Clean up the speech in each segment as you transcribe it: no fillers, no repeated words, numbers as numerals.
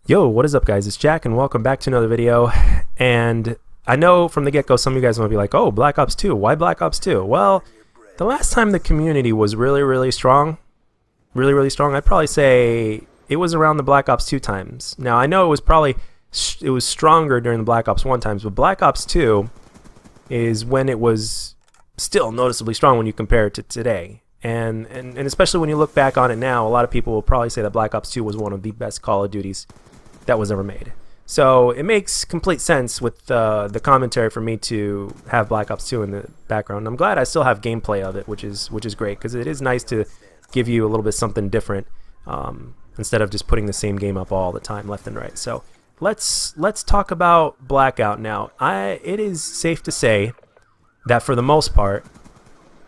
Yo, what is up, guys? It's Jack, and welcome back to another video. And I know from the get-go some of you guys might be like, oh, Black Ops 2, why Black Ops 2? Well, the last time the community was really strong, I'd probably say it was around the Black Ops 2 times. Now, I know it was stronger during the Black Ops 1 times, but Black Ops 2 is when it was still noticeably strong when you compare it to today. And especially when you look back on it now, a lot of people will probably say that Black Ops 2 was one of the best Call of Duties that was ever made. So it makes complete sense with the commentary for me to have Black Ops 2 in the background. I'm glad I still have gameplay of it, which is great, because it is nice to give you a little bit something different instead of just putting the same game up all the time, left and right. So let's talk about Blackout now. It is safe to say that for the most part,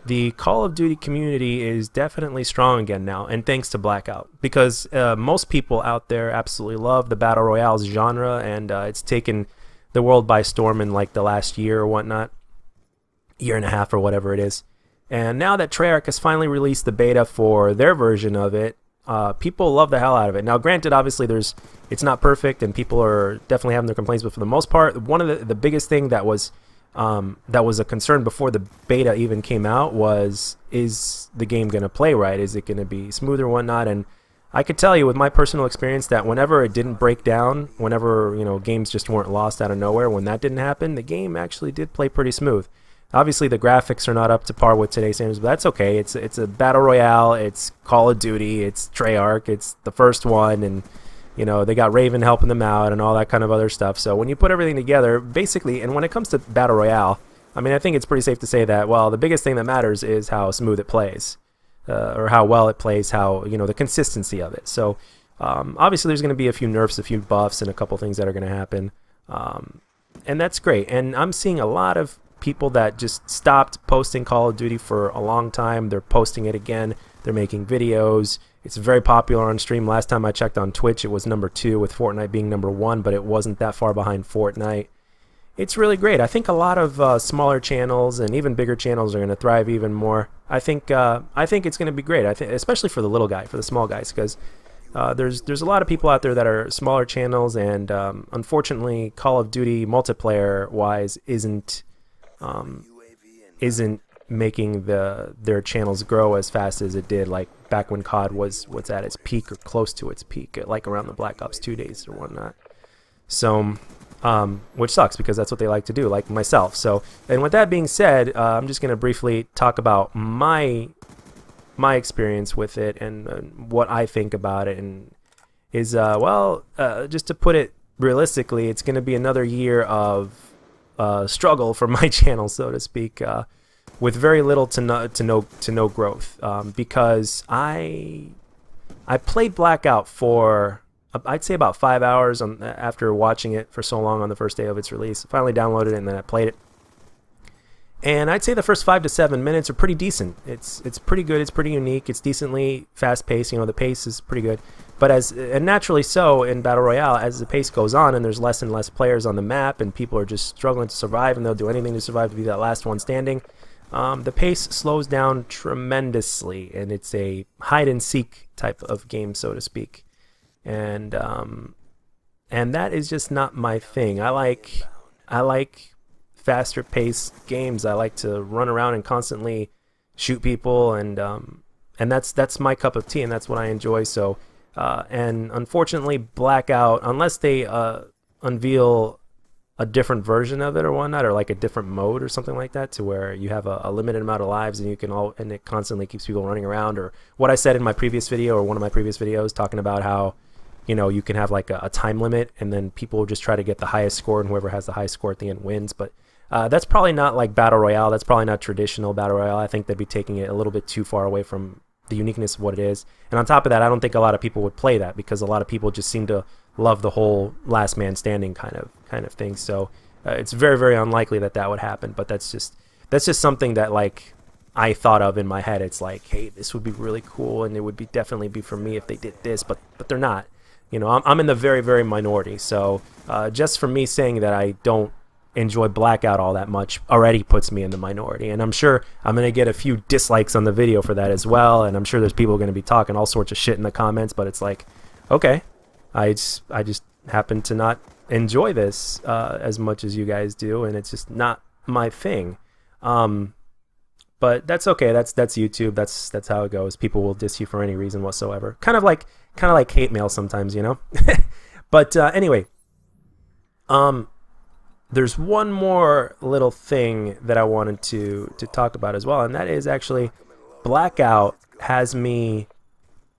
the Call of Duty community is definitely strong again now, and thanks to Blackout, because most people out there absolutely love the Battle Royale genre, and it's taken the world by storm in like the last year or whatnot, year and a half or whatever it is. And now that Treyarch has finally released the beta for their version of it, people love the hell out of it. Now, granted, obviously it's not perfect, and people are definitely having their complaints, but for the most part, one of the biggest thing that was a concern before the beta even came out is the game going to play right? Is it going to be smooth or whatnot? And I could tell you with my personal experience that whenever it didn't break down, whenever games just weren't lost out of nowhere, when that didn't happen, the game actually did play pretty smooth. Obviously, the graphics are not up to par with today's standards, but that's okay. It's a Battle Royale, it's Call of Duty, it's Treyarch, it's the first one, and they got Raven helping them out and all that kind of other stuff. So when you put everything together, basically, and when it comes to Battle Royale, I mean, I think it's pretty safe to say that, well, the biggest thing that matters is how smooth it plays, or how well it plays, how, the consistency of it. So obviously there's going to be a few nerfs, a few buffs, and a couple things that are going to happen. And that's great. And I'm seeing a lot of people that just stopped posting Call of Duty for a long time. They're posting it again. They're making videos. It's very popular on stream. Last time I checked on Twitch, it was #2, with Fortnite being #1, but it wasn't that far behind Fortnite. It's really great. I think a lot of smaller channels and even bigger channels are going to thrive even more. I think it's going to be great. I think, especially for the little guy, for the small guys, because there's a lot of people out there that are smaller channels, and unfortunately, Call of Duty multiplayer-wise isn't making their channels grow as fast as it did, like back when COD was at its peak or close to its peak, like around the Black Ops 2 days or whatnot. So, which sucks, because that's what they like to do, like myself. So, and with that being said, I'm just going to briefly talk about my experience with it and what I think about it. And is just to put it realistically, it's going to be another year of struggle for my channel, so to speak. With very little to no growth, because I played Blackout for I'd say about 5 hours after watching it for so long on the first day of its release. I finally downloaded it and then I played it, and I'd say the first 5 to 7 minutes are pretty decent. It's pretty good. It's pretty unique. It's decently fast paced. The pace is pretty good, but and naturally so in Battle Royale, as the pace goes on and there's less and less players on the map and people are just struggling to survive, and they'll do anything to survive, to be that last one standing. The pace slows down tremendously, and it's a hide-and-seek type of game, so to speak. And that is just not my thing. I like faster-paced games. I like to run around and constantly shoot people, and that's my cup of tea, and that's what I enjoy. So, and unfortunately, Blackout, unless they unveil a different version of it or whatnot, or like a different mode or something like that, to where you have a limited amount of lives and and it constantly keeps people running around, or what I said in my previous video, or one of my previous videos, talking about how you can have like a time limit, and then people just try to get the highest score, and whoever has the highest score at the end wins. But that's probably not like Battle Royale. That's probably not traditional Battle Royale. I think they'd be taking it a little bit too far away from the uniqueness of what it is. And on top of that, I don't think a lot of people would play that, because a lot of people just seem to love the whole last man standing kind of thing. So it's very unlikely that would happen. But that's just something that, like, I thought of in my head. It's like, hey, this would be really cool, and it would definitely be for me if they did this, but they're not. I'm in the very minority. So just for me saying that I don't enjoy Blackout all that much already puts me in the minority, and I'm sure I'm going to get a few dislikes on the video for that as well, and I'm sure there's people going to be talking all sorts of shit in the comments, but it's like, okay, I just happen to not enjoy this as much as you guys do, and it's just not my thing. But that's okay. That's YouTube. That's how it goes. People will diss you for any reason whatsoever. Kind of like hate mail sometimes, you know. But anyway, there's one more little thing that I wanted to talk about as well, and that is actually Blackout has me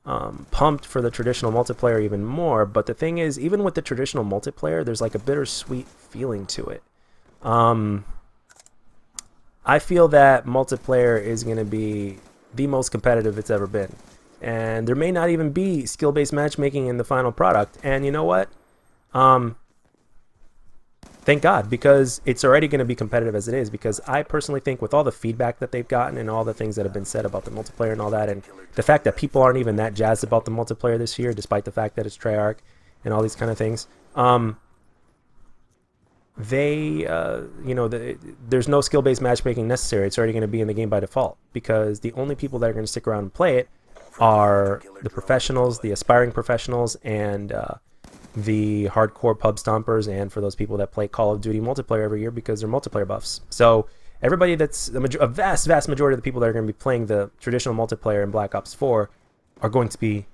pumped for the traditional multiplayer even more. But the thing is, even with the traditional multiplayer, there's like a bittersweet feeling to it. I feel that multiplayer is going to be the most competitive it's ever been. And there may not even be skill-based matchmaking in the final product. And you know what? Thank God, because it's already going to be competitive as it is. Because I personally think with all the feedback that they've gotten and all the things that have been said about the multiplayer and all that, and the fact that people aren't even that jazzed about the multiplayer this year, despite the fact that it's Treyarch and all these kind of things, there's no skill-based matchmaking necessary. It's already going to be in the game by default, because the only people that are going to stick around and play it are the professionals, the aspiring professionals, and the hardcore pub stompers, and for those people that play Call of Duty multiplayer every year because they're multiplayer buffs. So everybody that's a vast majority of the people that are going to be playing the traditional multiplayer in Black Ops 4 are going to be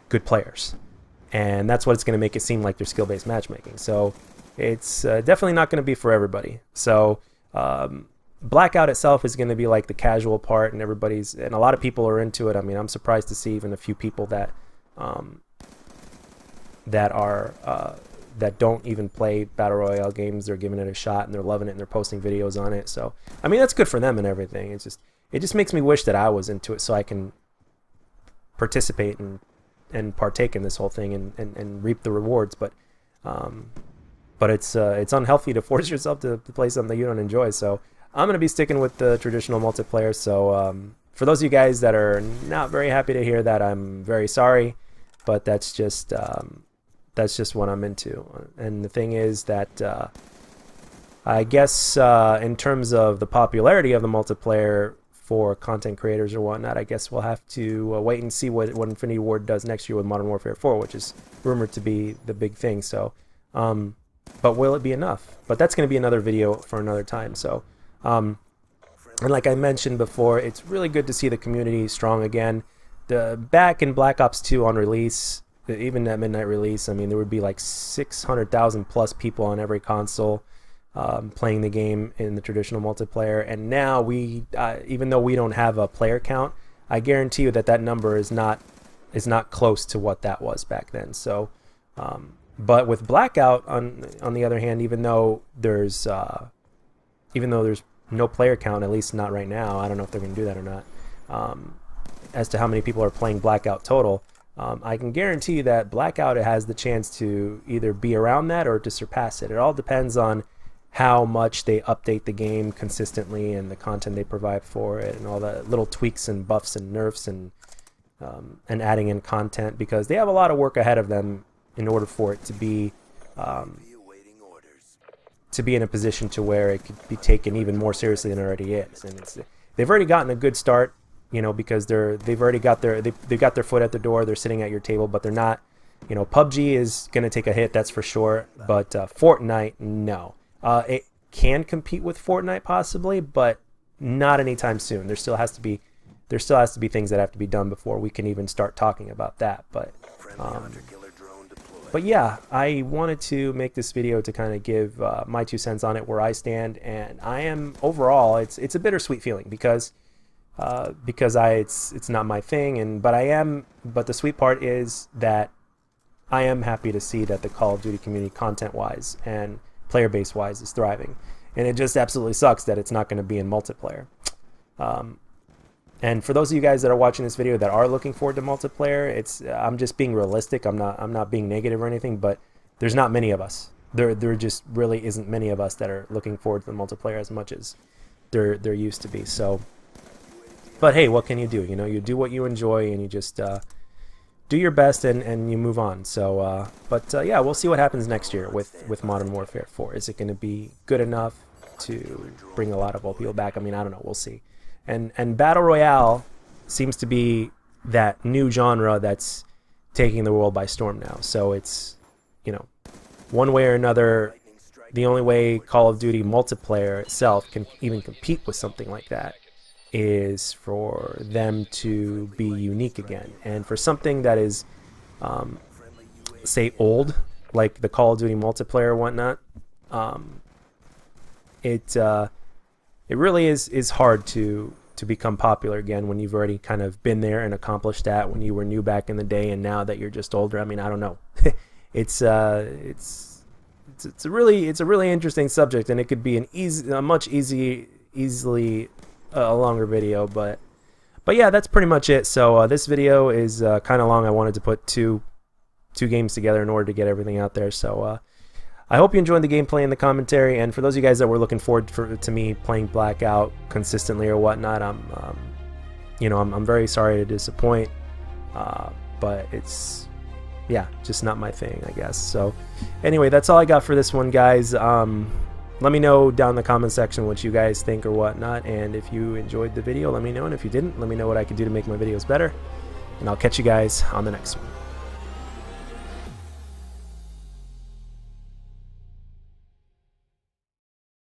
good players, and that's what it's going to make it seem like they're skill-based matchmaking. So it's definitely not going to be for everybody. So Blackout itself is going to be like the casual part, and and a lot of people are into it. I mean, I'm surprised to see even a few people that that don't even play battle royale games. They're giving it a shot and they're loving it and they're posting videos on it. So I mean, that's good for them and everything. It just makes me wish that I was into it so I can participate and partake in this whole thing and reap the rewards. But it's unhealthy to force yourself to play something that you don't enjoy. So I'm going to be sticking with the traditional multiplayer. So for those of you guys that are not very happy to hear that, I'm very sorry, but that's just what I'm into. And the thing is that I guess in terms of the popularity of the multiplayer for content creators or whatnot, I guess we'll have to wait and see what Infinity Ward does next year with Modern Warfare 4, which is rumored to be the big thing. So but will it be enough? But that's going to be another video for another time. So and like I mentioned before, it's really good to see the community strong again. Back in Black Ops 2 on release, even at midnight release, I mean, there would be like 600,000 plus people on every console playing the game in the traditional multiplayer. And now even though we don't have a player count, I guarantee you that number is not close to what that was back then. So but with Blackout, on the other hand, even though there's no player count, at least not right now, I don't know if they're going to do that or not, as to how many people are playing Blackout total, I can guarantee you that Blackout has the chance to either be around that or to surpass it. It all depends on how much they update the game consistently and the content they provide for it and all the little tweaks and buffs and nerfs and adding in content, because they have a lot of work ahead of them in order for it to be in a position to where it could be taken even more seriously than it already is. And they've already gotten a good start, you know, because they've already got they've got their foot at the door. They're sitting at your table, but they're not. You know, PUBG is going to take a hit, that's for sure. But Fortnite, no. It can compete with Fortnite possibly, but not anytime soon. There still has to be things that have to be done before we can even start talking about that. But yeah, I wanted to make this video to kind of give my 2 cents on it, where I stand, and I am overall. It's a bittersweet feeling because it's not my thing, but the sweet part is that I am happy to see that the Call of Duty community, content-wise and player base-wise, is thriving, and it just absolutely sucks that it's not going to be in multiplayer. And for those of you guys that are watching this video that are looking forward to multiplayer, I'm just being realistic. I'm not being negative or anything, but there's not many of us. There just really isn't many of us that are looking forward to the multiplayer as much as there used to be. So, but hey, what can you do? You know, you do what you enjoy, and you just do your best, and you move on. So, yeah, we'll see what happens next year with Modern Warfare 4. Is it going to be good enough to bring a lot of old people back? I mean, I don't know. We'll see. And Battle Royale seems to be that new genre that's taking the world by storm now. So it's, you know, one way or another, the only way Call of Duty multiplayer itself can even compete with something like that is for them to be unique again. And for something that is, say, old, like the Call of Duty multiplayer or whatnot, it really is hard to become popular again when you've already kind of been there and accomplished that when you were new back in the day, and now that you're just older. I mean, I don't know. it's a really interesting subject, and it could be easily a longer video, but yeah, that's pretty much it. So this video is kind of long. I wanted to put two games together in order to get everything out there. So I hope you enjoyed the gameplay and the commentary, and for those of you guys that were looking forward to me playing Blackout consistently or whatnot, I'm very sorry to disappoint, but it's, yeah, just not my thing, I guess. So anyway, that's all I got for this one, guys. Let me know down in the comment section what you guys think or whatnot, and if you enjoyed the video, let me know, and if you didn't, let me know what I could do to make my videos better, and I'll catch you guys on the next one.